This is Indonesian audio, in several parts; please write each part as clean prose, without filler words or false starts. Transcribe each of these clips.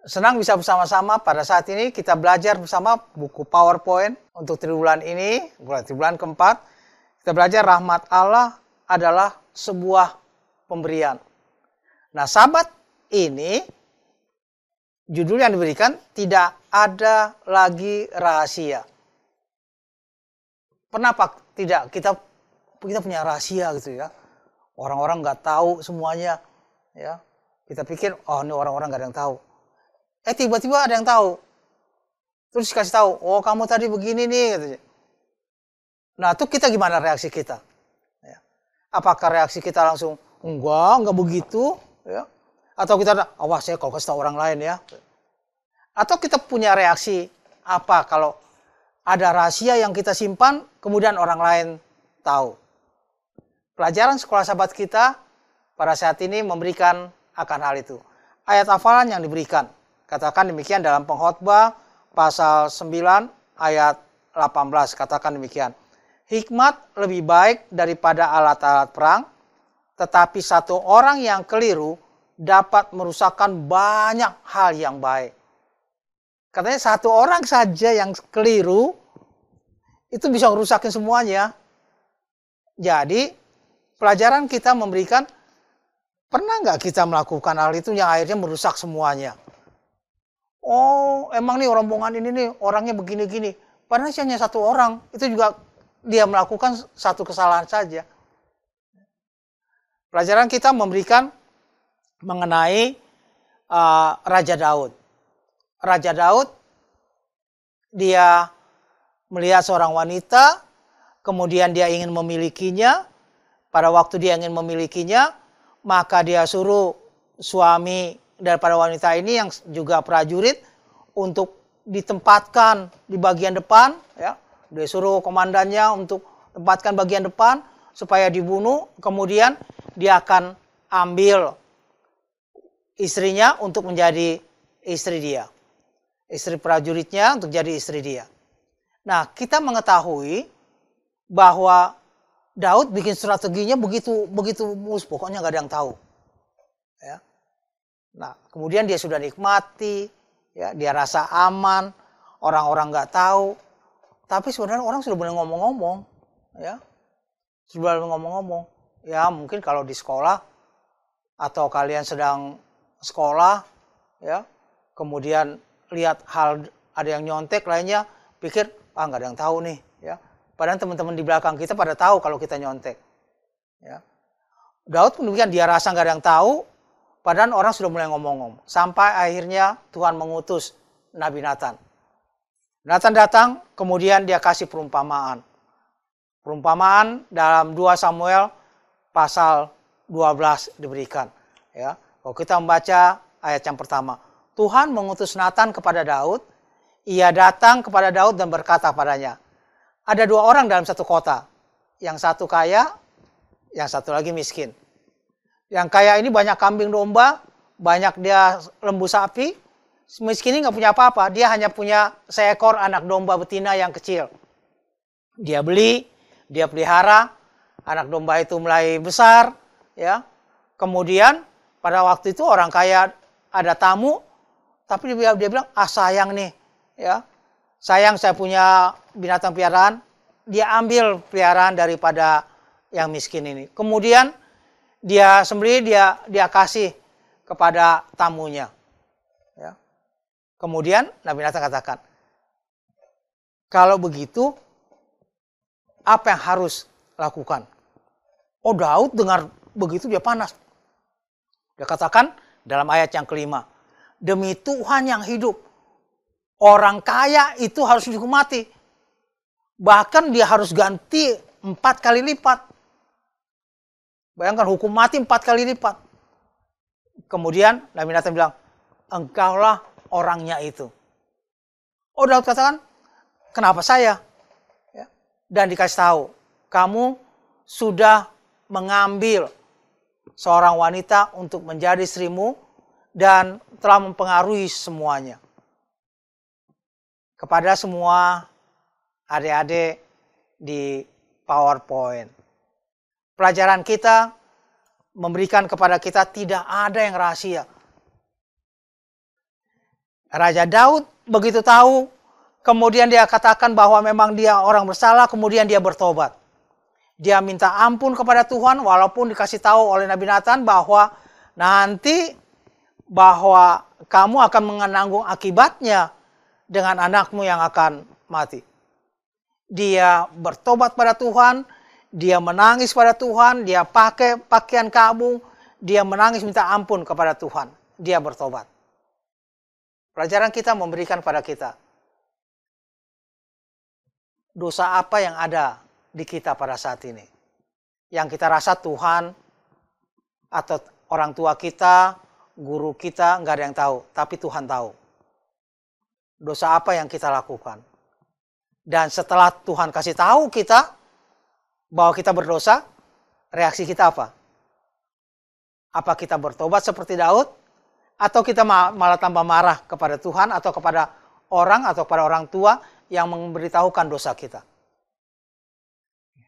Senang bisa bersama-sama pada saat ini kita belajar bersama buku PowerPoint untuk triwulan ini, triwulan keempat. Kita belajar rahmat Allah adalah sebuah pemberian. Nah, sahabat, ini judul yang diberikan tidak ada lagi rahasia. Pernah Pak tidak kita punya rahasia gitu ya. Orang-orang nggak tahu semuanya ya. Kita pikir oh ini orang-orang nggak ada yang tahu. Tiba-tiba ada yang tahu. Terus kasih tahu, oh kamu tadi begini nih katanya. Nah, itu kita gimana reaksi kita? Ya. Apakah reaksi kita langsung enggak begitu ya? Atau kita awas ya kalau kasih tahu orang lain ya. Atau kita punya reaksi apa kalau ada rahasia yang kita simpan kemudian orang lain tahu. Pelajaran sekolah sahabat kita pada saat ini memberikan akan hal itu. Ayat hafalan yang diberikan. Katakan demikian dalam Pengkhotbah pasal 9 ayat 18. Katakan demikian. Hikmat lebih baik daripada alat-alat perang, tetapi satu orang yang keliru dapat merusakkan banyak hal yang baik. Katanya satu orang saja yang keliru itu bisa merusakin semuanya. Jadi pelajaran kita memberikan, pernah nggak kita melakukan hal itu yang akhirnya merusak semuanya? Oh, emang nih rombongan ini nih orangnya begini-gini. Padahal hanya satu orang, itu juga dia melakukan satu kesalahan saja. Pelajaran kita memberikan mengenai Raja Daud. Raja Daud, dia melihat seorang wanita, kemudian dia ingin memilikinya. Pada waktu dia ingin memilikinya, maka dia suruh suami daripada wanita ini yang juga prajurit untuk ditempatkan di bagian depan. Ya. Dia suruh komandannya untuk tempatkan bagian depan supaya dibunuh. Kemudian dia akan ambil istrinya untuk menjadi istri dia. Istri prajuritnya untuk jadi istri dia. Nah, kita mengetahui bahwa Daud bikin strateginya begitu mulus, pokoknya nggak ada yang tahu. Ya. Nah, kemudian dia sudah nikmati, ya, dia rasa aman, orang-orang nggak tahu. Tapi sebenarnya orang sudah boleh ngomong-ngomong, ya, sudah boleh ngomong-ngomong. Ya, mungkin kalau di sekolah atau kalian sedang sekolah, ya, kemudian lihat hal ada yang nyontek lainnya, pikir nggak ada yang tahu nih, ya. Padahal teman-teman di belakang kita pada tahu kalau kita nyontek. Ya. Daud pun demikian, dia rasa nggak ada yang tahu, padahal orang sudah mulai ngomong-ngomong. Sampai akhirnya Tuhan mengutus Nabi Nathan. Nathan datang, kemudian dia kasih perumpamaan. Perumpamaan dalam 2 Samuel pasal 12 diberikan. Ya. Kalau kita membaca ayat yang pertama. Tuhan mengutus Nathan kepada Daud. Ia datang kepada Daud dan berkata padanya, ada 2 orang dalam satu kota. Yang satu kaya, yang satu lagi miskin. Yang kaya ini banyak kambing domba, banyak dia lembu sapi. Miskin ini nggak punya apa-apa, dia hanya punya seekor anak domba betina yang kecil. Dia beli, dia pelihara, anak domba itu mulai besar, ya. Kemudian pada waktu itu orang kaya ada tamu, tapi dia bilang, sayang nih, ya. Sayang saya punya binatang piaraan, dia ambil peliharaan daripada yang miskin ini. Kemudian dia sembelih, dia kasih kepada tamunya. Ya. Kemudian Nabi Nathan katakan, kalau begitu, apa yang harus lakukan? Oh, Daud dengar begitu dia panas. Dia katakan dalam ayat yang kelima, demi Tuhan yang hidup, orang kaya itu harus dihukum mati. Bahkan dia harus ganti 4 kali lipat. Bayangkan hukum mati 4 kali lipat. Kemudian Nabi Nathan bilang, engkaulah orangnya itu. Oh, Daud katakan, kenapa saya? Ya. Dan dikasih tahu, kamu sudah mengambil seorang wanita untuk menjadi istrimu dan telah mempengaruhi semuanya. Kepada semua adik-adik di PowerPoint. Pelajaran kita memberikan kepada kita tidak ada yang rahasia. Raja Daud begitu tahu, kemudian dia katakan bahwa memang dia orang bersalah, kemudian dia bertobat. Dia minta ampun kepada Tuhan walaupun dikasih tahu oleh Nabi Nathan bahwa nanti bahwa kamu akan menanggung akibatnya dengan anakmu yang akan mati. Dia bertobat pada Tuhan, dia menangis pada Tuhan, dia pakai pakaian kabung, dia menangis minta ampun kepada Tuhan. Dia bertobat. Pelajaran kita memberikan pada kita, dosa apa yang ada di kita pada saat ini. Yang kita rasa Tuhan atau orang tua kita, guru kita, nggak ada yang tahu. Tapi Tuhan tahu. Dosa apa yang kita lakukan. Dan setelah Tuhan kasih tahu kita bahwa kita berdosa, reaksi kita apa? Apa kita bertobat seperti Daud? Atau kita malah tambah marah kepada Tuhan atau kepada orang atau kepada orang tua yang memberitahukan dosa kita?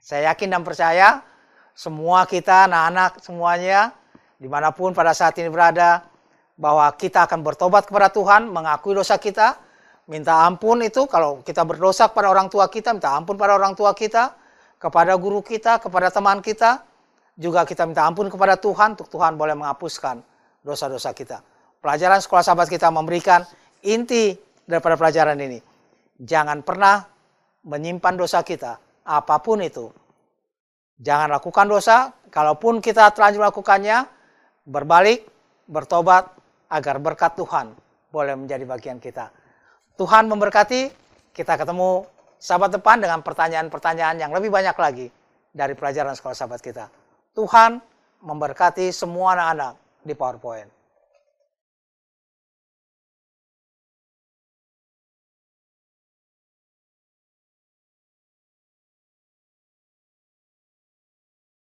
Saya yakin dan percaya semua kita, anak-anak semuanya, dimanapun pada saat ini berada, bahwa kita akan bertobat kepada Tuhan, mengakui dosa kita, minta ampun itu, kalau kita berdosa kepada orang tua kita, minta ampun pada orang tua kita, kepada guru kita, kepada teman kita, juga kita minta ampun kepada Tuhan, untuk Tuhan boleh menghapuskan dosa-dosa kita. Pelajaran Sekolah Sahabat kita memberikan inti daripada pelajaran ini. Jangan pernah menyimpan dosa kita, apapun itu. Jangan lakukan dosa, kalaupun kita terlanjur melakukannya, berbalik, bertobat, agar berkat Tuhan boleh menjadi bagian kita. Tuhan memberkati, kita ketemu Sahabat depan dengan pertanyaan-pertanyaan yang lebih banyak lagi dari pelajaran Sekolah Sahabat kita. Tuhan memberkati semua anak-anak di PowerPoint.